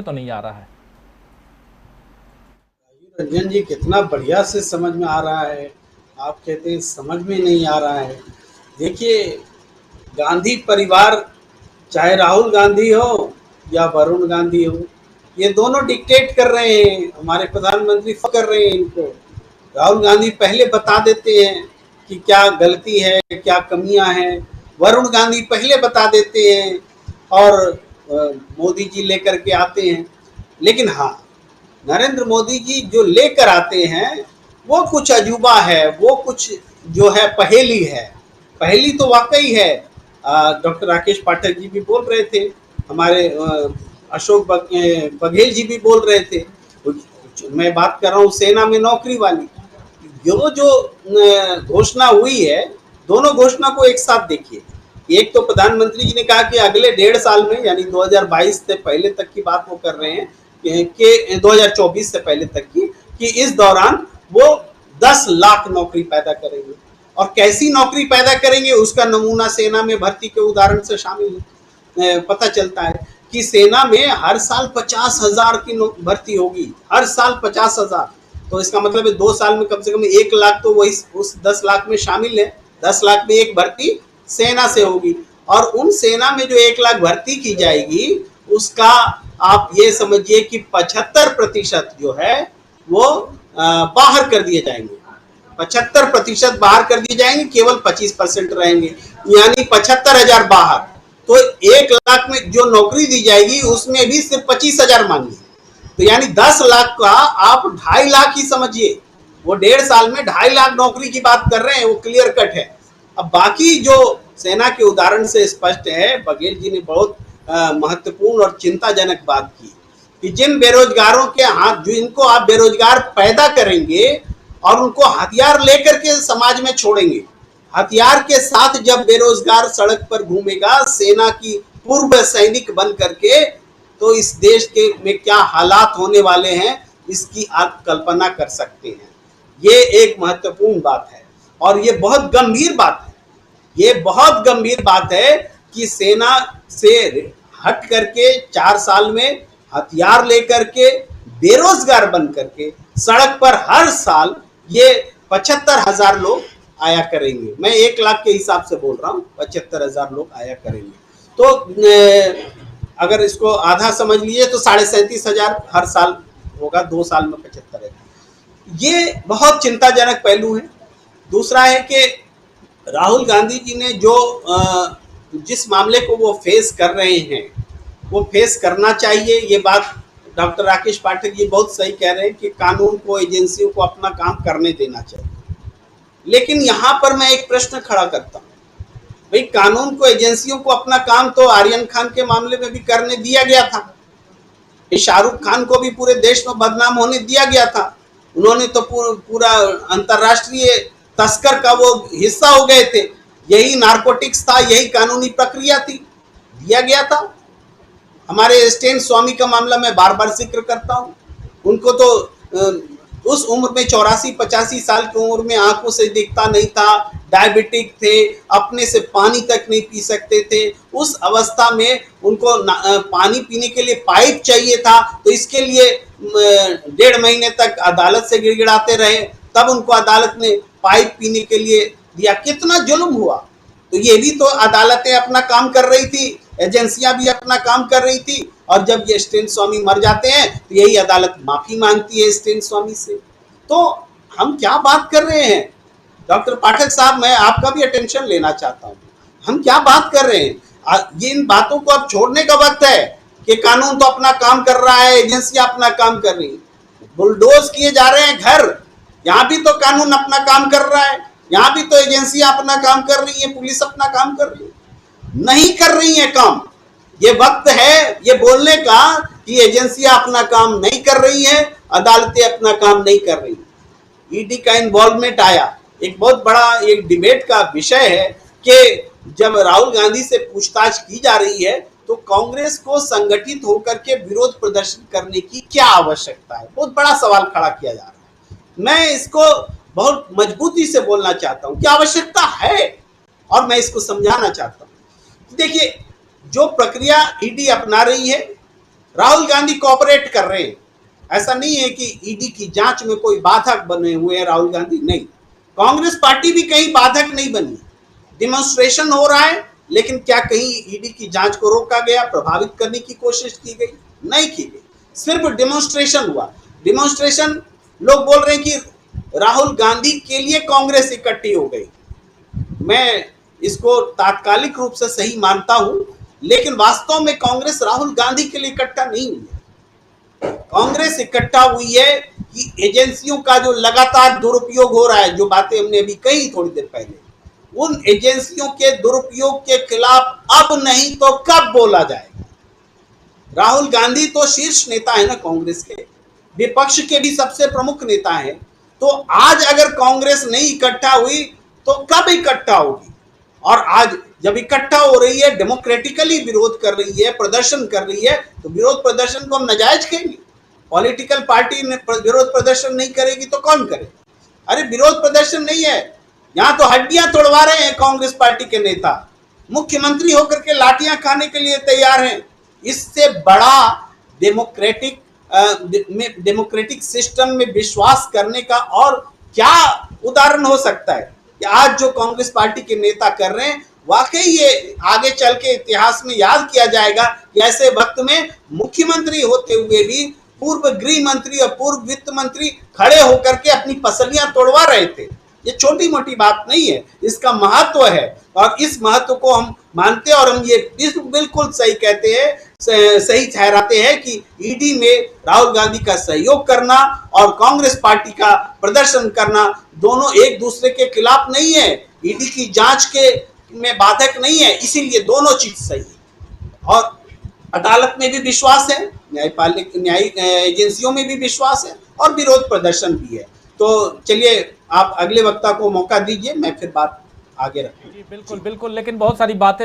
तो नहीं आ रहा है। रंजन जी, कितना बढ़िया से समझ में आ रहा है। आप कहते हैं समझ में नहीं आ रहा है। देखिए, गांधी परिवार, चाहे राहुल गांधी हो या वरुण गांधी हो, ये दोनों डिक्टेट कर रहे हैं। हमारे प्रधानमंत्री कर रहे हैं इनको। राहुल गांधी पहले बता देते हैं कि क्या गलती है, क्या कमियां हैं। वरुण गांधी पहले बता देते हैं और मोदी जी लेकर के आते हैं। लेकिन हाँ, नरेंद्र मोदी जी जो लेकर आते हैं वो कुछ अजूबा है, वो कुछ जो है पहेली है। पहेली तो वाकई है। डॉक्टर राकेश पाठक जी भी बोल रहे थे, हमारे अशोक बघेल जी भी बोल रहे थे। मैं बात कर रहा हूँ सेना में नौकरी वाली। जो जो घोषणा हुई है, दोनों घोषणा को एक साथ देखिए। एक तो प्रधानमंत्री जी ने कहा कि अगले 1.5 साल में, यानी 2022 से पहले तक की बात वो कर रहे हैं कि 2024 से पहले तक की, कि इस दौरान वो 10 लाख नौकरी पैदा करेंगे। और कैसी नौकरी पैदा करेंगे उसका नमूना सेना में भर्ती के उदाहरण से शामिल है। पता चलता है कि सेना में हर साल 50,000 की भर्ती होगी, हर साल 50,000। तो इसका मतलब है 2 साल में कम से कम 1 लाख तो वही उस 10 लाख में शामिल है। 10 लाख में एक भर्ती सेना से होगी। और उन सेना में जो 1 लाख भर्ती की जाएगी, उसका आप ये समझिए कि 75% जो है वो बाहर कर दिए जाएंगे। 75% बाहर कर दिए जाएंगे, केवल 25% रहेंगे, यानी 75,000 बाहर। तो 1 लाख में जो नौकरी दी जाएगी उसमें भी सिर्फ 25,000 मांगी। तो यानी 10 लाख का आप 2.5 लाख ही समझिए। वो 1.5 साल में 2.5 लाख नौकरी की बात कर रहे हैं, वो क्लियर कट है। अब बाकी जो सेना के उदाहरण से स्पष्ट है, बघेल जी ने बहुत महत्वपूर्ण और चिंताजनक बात की कि जिन बेरोजगारों के हाथ, जो इनको आप बेरोजगार पैदा करेंगे और उनको हथियार लेकर के समाज में छोड़ेंगे, हथियार के साथ जब बेरोजगार सड़क पर घूमेगा सेना की पूर्व सैनिक बन करके, तो इस देश के में क्या हालात होने वाले हैं इसकी आप कल्पना कर सकते हैं। ये एक महत्वपूर्ण बात है और ये बहुत गंभीर बात है। ये बहुत गंभीर बात है कि सेना से हट करके 4 साल में हथियार लेकर के बेरोजगार बन करके सड़क पर हर साल ये 75,000 लोग आया करेंगे। मैं 1 लाख के हिसाब से बोल रहा हूँ, 75,000 लोग आया करेंगे। तो अगर इसको आधा समझ लीजिए तो 37,500 हर साल होगा। 2 साल में 75,000। ये बहुत चिंताजनक पहलू है। दूसरा है कि राहुल गांधी जी ने जो जिस मामले को वो फेस कर रहे हैं, वो फेस करना चाहिए। ये बात डॉक्टर राकेश पाठक जी बहुत सही कह रहे हैं कि कानून को, एजेंसियों को अपना काम करने देना चाहिए। लेकिन यहाँ पर मैं एक प्रश्न खड़ा करता हूँ, भाई कानून को, एजेंसियों को अपना काम तो आर्यन खान के मामले में भी करने दिया गया था। शाहरुख खान को भी पूरे देश में बदनाम होने दिया गया था। उन्होंने तो पूरा अंतरराष्ट्रीय तस्कर का वो हिस्सा हो गए थे। यही नारकोटिक्स था, यही कानूनी प्रक्रिया थी, दिया गया था। हमारे स्टेन स्वामी का मामला मैं बार बार जिक्र करता हूँ। उनको तो उस उम्र में 84-85 साल की उम्र में आंखों से दिखता नहीं था, डायबिटिक थे, अपने से पानी तक नहीं पी सकते थे। उस अवस्था में उनको पानी पीने के लिए पाइप चाहिए था, तो इसके लिए 1.5 महीने तक अदालत से गिड़गिड़ाते रहे, तब उनको अदालत ने पाइप पीने के लिए दिया। कितना जुल्म हुआ। तो ये भी तो अदालतें अपना काम कर रही थी, एजेंसियां भी अपना काम कर रही थी। और जब ये स्टेन स्वामी मर जाते हैं तो यही अदालत माफी मांगती है स्टेन स्वामी से। तो हम क्या बात कर रहे हैं डॉक्टर पाठक साहब, मैं आपका भी अटेंशन लेना चाहता हूँ। हम क्या बात कर रहे हैं? ये इन बातों को अब छोड़ने का वक्त है कि कानून तो अपना काम कर रहा है, एजेंसियां अपना काम कर रही है। बुलडोज किए जा रहे हैं घर, यहाँ भी तो कानून अपना काम कर रहा है, यहाँ भी तो एजेंसियां अपना काम कर रही है, पुलिस अपना काम कर रही है। नहीं कर रही है काम। ये वक्त है ये बोलने का कि एजेंसियां अपना काम नहीं कर रही है, अदालतें अपना काम नहीं कर रही। ईडी का इन्वॉल्वमेंट आया, एक बहुत बड़ा एक डिबेट का विषय है कि जब राहुल गांधी से पूछताछ की जा रही है तो कांग्रेस को संगठित होकर के विरोध प्रदर्शन करने की क्या आवश्यकता है। बहुत बड़ा सवाल खड़ा किया जा रहा है। मैं इसको बहुत मजबूती से बोलना चाहता हूं कि आवश्यकता है और मैं इसको समझाना चाहता हूं। देखिए, जो प्रक्रिया ईडी अपना रही है राहुल गांधी कोऑपरेट कर रहे हैं। ऐसा नहीं है कि ईडी की जांच में कोई बाधक बने हुए हैं राहुल गांधी, नहीं। कांग्रेस पार्टी भी कहीं बाधक नहीं बनी। डिमॉन्स्ट्रेशन हो रहा है, लेकिन क्या कहीं ईडी की जांच को रोका गया, प्रभावित करने की कोशिश की गई? नहीं की गई। सिर्फ डिमॉन्स्ट्रेशन हुआ। डिमॉन्स्ट्रेशन, लोग बोल रहे हैं कि राहुल गांधी के लिए कांग्रेस इकट्ठी हो गई। मैं इसको तात्कालिक रूप से सही मानता हूं, लेकिन वास्तव में कांग्रेस राहुल गांधी के लिए इकट्ठा नहीं हुई है। कांग्रेस इकट्ठा हुई है कि एजेंसियों का जो लगातार दुरुपयोग हो रहा है, जो बातें हमने अभी कही थोड़ी देर पहले, उन एजेंसियों के दुरुपयोग के खिलाफ अब नहीं तो कब बोला जाएगा। राहुल गांधी तो शीर्ष नेता है ना कांग्रेस के, विपक्ष के भी सबसे प्रमुख नेता हैं। तो आज अगर कांग्रेस नहीं इकट्ठा हुई तो कब इकट्ठा होगी? और आज जब इकट्ठा हो रही है, डेमोक्रेटिकली विरोध कर रही है, प्रदर्शन कर रही है, तो विरोध प्रदर्शन को हम नाजायज कहेंगे? पॉलिटिकल पार्टी ने विरोध प्रदर्शन नहीं करेगी तो कौन करे? अरे विरोध प्रदर्शन नहीं है, यहाँ तो हड्डियां तोड़वा रहे हैं कांग्रेस पार्टी के नेता। मुख्यमंत्री होकर के लाठियां खाने के लिए तैयार हैं। इससे बड़ा डेमोक्रेटिक सिस्टम में विश्वास करने का और क्या उदाहरण हो सकता है कि आज जो कांग्रेस पार्टी के नेता कर रहे हैं, वाकई ये आगे चल के इतिहास में याद किया जाएगा कि ऐसे वक्त में मुख्यमंत्री होते हुए भी पूर्व गृह मंत्री और पूर्व वित्त मंत्री खड़े होकर के अपनी पसलियां तोड़वा रहे थे। ये छोटी मोटी बात नहीं है, इसका महत्व है और इस महत्व को हम मानते हैं और हम ये बिल्कुल सही कहते हैं, सही ठहराते हैं कि ईडी में राहुल गांधी का सहयोग करना और कांग्रेस पार्टी का प्रदर्शन करना दोनों एक दूसरे के खिलाफ नहीं है, ईडी की जांच के में बाधक नहीं है, इसीलिए दोनों चीज सही है। और अदालत में भी विश्वास है, न्यायिक एजेंसियों में भी विश्वास है और विरोध प्रदर्शन भी है। तो चलिए आप अगले वक्ता को मौका दीजिए, मैं फिर बात आगे रखूं। जी बिल्कुल बिल्कुल, लेकिन बहुत सारी बातें